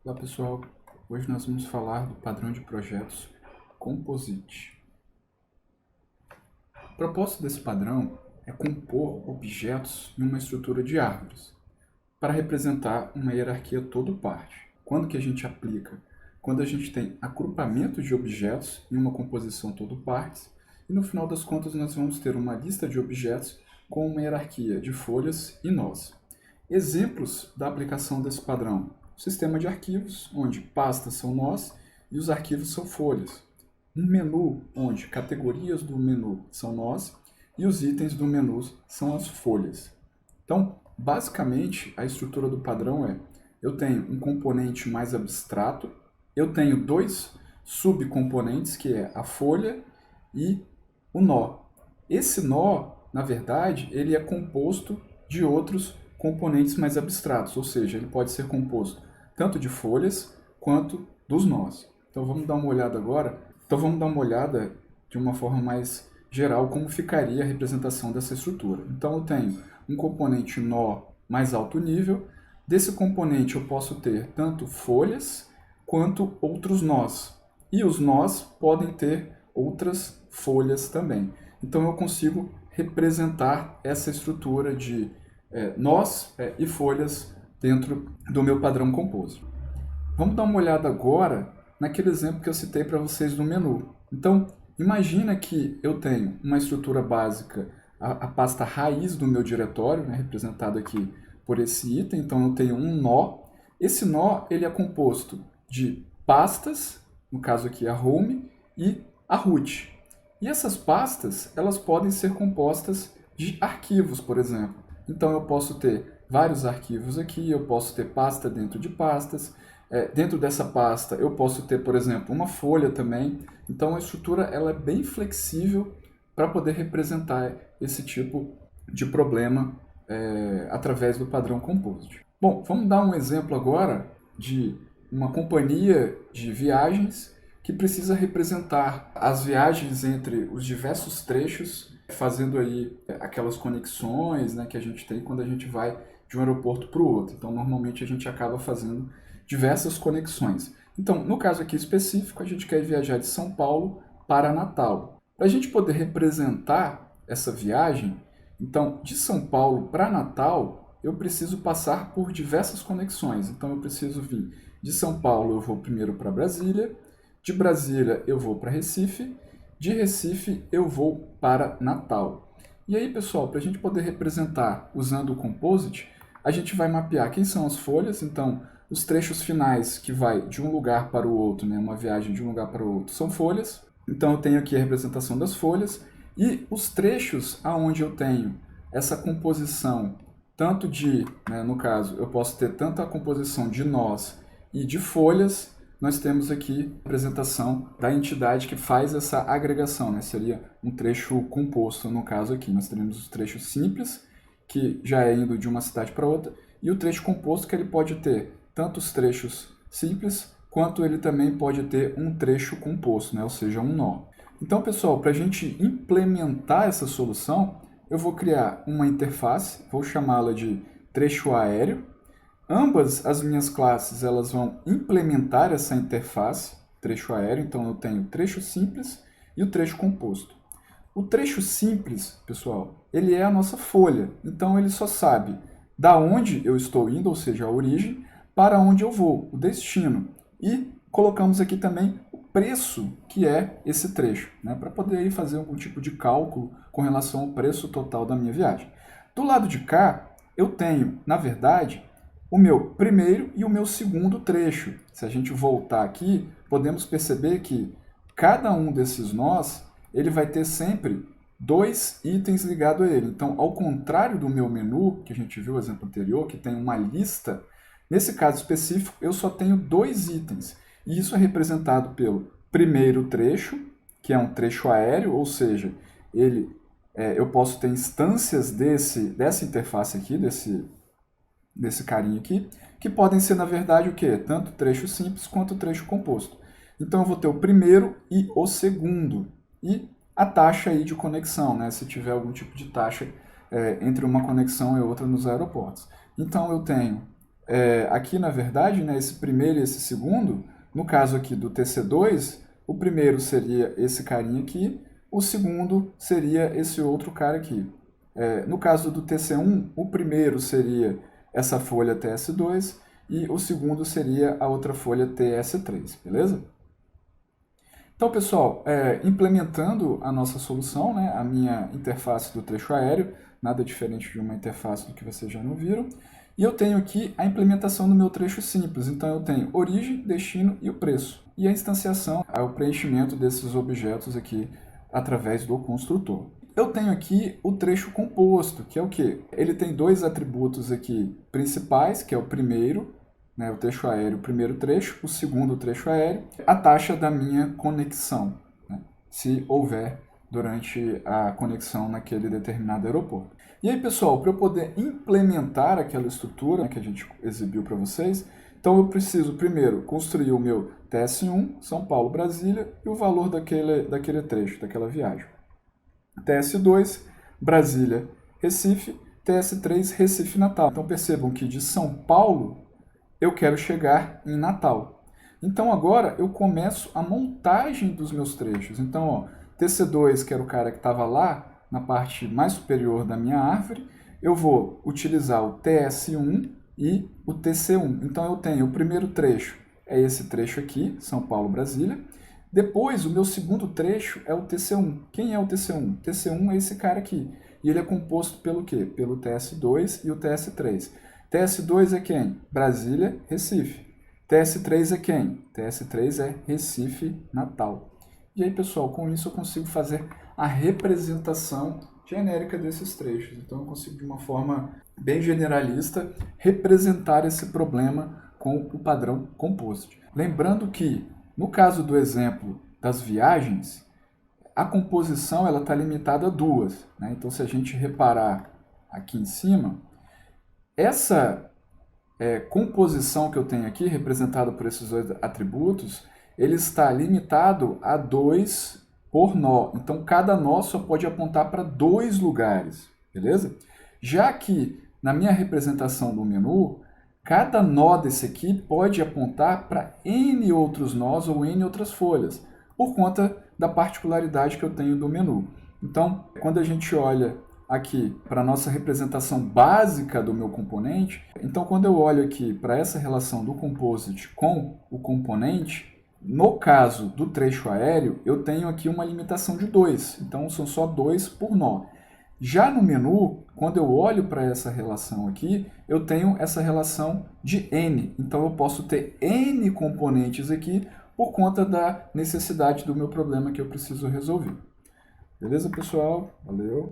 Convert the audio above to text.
Olá pessoal, hoje nós vamos falar do padrão de projetos Composite. O propósito desse padrão é compor objetos em uma estrutura de árvores, para representar uma hierarquia todo-parte. Quando que a gente aplica? Quando a gente tem agrupamento de objetos em uma composição todo-partes, e no final das contas nós vamos ter uma lista de objetos com uma hierarquia de folhas e nós. Exemplos da aplicação desse padrão: sistema de arquivos, onde pastas são nós e os arquivos são folhas. Um menu, onde categorias do menu são nós e os itens do menu são as folhas. Então, basicamente, a estrutura do padrão é: eu tenho um componente mais abstrato, eu tenho dois subcomponentes, que é a folha e o nó. Esse nó, na verdade, ele é composto de outros componentes mais abstratos, ou seja, ele pode ser composto tanto de folhas quanto dos nós. Então vamos dar uma olhada agora. Então vamos dar uma olhada de uma forma mais geral como ficaria a representação dessa estrutura. Então eu tenho um componente nó mais alto nível. Desse componente eu posso ter tanto folhas quanto outros nós. E os nós podem ter outras folhas também. Então eu consigo representar essa estrutura de nós e folhas dentro do meu padrão Compose. Vamos dar uma olhada agora naquele exemplo que eu citei para vocês no menu. Então, imagina que eu tenho uma estrutura básica, a pasta raiz do meu diretório, né, representada aqui por esse item. Então, eu tenho um nó. Esse nó ele é composto de pastas, no caso aqui a home, e a root. E essas pastas elas podem ser compostas de arquivos, por exemplo. Então, eu posso ter vários arquivos aqui, eu posso ter pasta dentro de pastas. Dentro dessa pasta eu posso ter, por exemplo, uma folha também. Então a estrutura ela é bem flexível para poder representar esse tipo de problema através do padrão Composite. Bom, vamos dar um exemplo agora de uma companhia de viagens que precisa representar as viagens entre os diversos trechos, fazendo aí aquelas conexões, né, que a gente tem quando a gente vai de um aeroporto para o outro. Então normalmente a gente acaba fazendo diversas conexões. Então, no caso aqui específico, a gente quer viajar de São Paulo para Natal. Para a gente poder representar essa viagem, então, de São Paulo para Natal, eu preciso passar por diversas conexões. Então, eu preciso vir de São Paulo, eu vou primeiro para Brasília, de Brasília eu vou para Recife, de Recife eu vou para Natal. E aí, pessoal, para a gente poder representar usando o Composite, a gente vai mapear quem são as folhas. Então, os trechos finais que vai de um lugar para o outro, né, uma viagem de um lugar para o outro, são folhas. Então eu tenho aqui a representação das folhas e os trechos aonde eu tenho essa composição, tanto de, né, no caso, eu posso ter tanto a composição de nós e de folhas. Nós temos aqui a representação da entidade que faz essa agregação, né? Seria um trecho composto, no caso aqui. Nós teremos os trechos simples, que já é indo de uma cidade para outra, e o trecho composto, que ele pode ter tanto os trechos simples, quanto ele também pode ter um trecho composto, né? Ou seja, um nó. Então, pessoal, para a gente implementar essa solução, eu vou criar uma interface, vou chamá-la de trecho aéreo. Ambas as minhas classes elas vão implementar essa interface, trecho aéreo. Então, eu tenho o trecho simples e o trecho composto. O trecho simples, pessoal, ele é a nossa folha. Então, ele só sabe da onde eu estou indo, ou seja, a origem, para onde eu vou, o destino. E colocamos aqui também o preço que é esse trecho, né, para poder aí fazer algum tipo de cálculo com relação ao preço total da minha viagem. Do lado de cá, eu tenho, na verdade, o meu primeiro e o meu segundo trecho. Se a gente voltar aqui, podemos perceber que cada um desses nós, ele vai ter sempre dois itens ligados a ele. Então, ao contrário do meu menu, que a gente viu no exemplo anterior, que tem uma lista, nesse caso específico, eu só tenho dois itens. E isso é representado pelo primeiro trecho, que é um trecho aéreo, ou seja, eu posso ter instâncias dessa interface aqui, desse carinha aqui, que podem ser, na verdade, o quê? Tanto trecho simples quanto trecho composto. Então, eu vou ter o primeiro e o segundo. E a taxa aí de conexão, né? Se tiver algum tipo de taxa entre uma conexão e outra nos aeroportos. Então, eu tenho aqui, na verdade, né, esse primeiro e esse segundo, no caso aqui do TC2, o primeiro seria esse carinha aqui, o segundo seria esse outro cara aqui. No caso do TC1, o primeiro seria essa folha TS2 e o segundo seria a outra folha TS3, beleza? Então, pessoal, implementando a nossa solução, né, a minha interface do trecho aéreo, nada diferente de uma interface do que vocês já não viram, e eu tenho aqui a implementação do meu trecho simples. Então, eu tenho origem, destino e o preço. E a instanciação é o preenchimento desses objetos aqui através do construtor. Eu tenho aqui o trecho composto, que é o quê? Ele tem dois atributos aqui principais, que é o primeiro, né, o trecho aéreo, o primeiro trecho, o segundo trecho aéreo, a taxa da minha conexão, né, se houver durante a conexão naquele determinado aeroporto. E aí, pessoal, para eu poder implementar aquela estrutura, né, que a gente exibiu para vocês, então eu preciso primeiro construir o meu TS1, São Paulo, Brasília, e o valor daquele trecho, daquela viagem. TS2, Brasília, Recife, TS3, Recife, Natal. Então percebam que de São Paulo eu quero chegar em Natal. Então agora eu começo a montagem dos meus trechos. Então, ó, TC2, que era o cara que estava lá na parte mais superior da minha árvore, eu vou utilizar o TS1 e o TC1. Então eu tenho o primeiro trecho, é esse trecho aqui, São Paulo, Brasília. Depois, o meu segundo trecho é o TC1. Quem é o TC1? O TC1 é esse cara aqui. E ele é composto pelo quê? Pelo TS2 e o TS3. TS2 é quem? Brasília, Recife. TS3 é quem? TS3 é Recife, Natal. E aí, pessoal, com isso eu consigo fazer a representação genérica desses trechos. Então eu consigo, de uma forma bem generalista, representar esse problema com o padrão composto. Lembrando que, no caso do exemplo das viagens, a composição está limitada a duas, né? Então, se a gente reparar aqui em cima, essa composição que eu tenho aqui, representada por esses dois atributos, ele está limitado a 2 por nó. Então, cada nó só pode apontar para 2 lugares, beleza? Já que, na minha representação do menu, cada nó desse aqui pode apontar para N outros nós ou N outras folhas, por conta da particularidade que eu tenho do menu. Então, quando a gente olha aqui para a nossa representação básica do meu componente, então quando eu olho aqui para essa relação do composite com o componente, no caso do trecho aéreo, eu tenho aqui uma limitação de 2, então são só 2 por nó. Já no menu, quando eu olho para essa relação aqui, eu tenho essa relação de N. Então eu posso ter N componentes aqui por conta da necessidade do meu problema que eu preciso resolver. Beleza, pessoal? Valeu!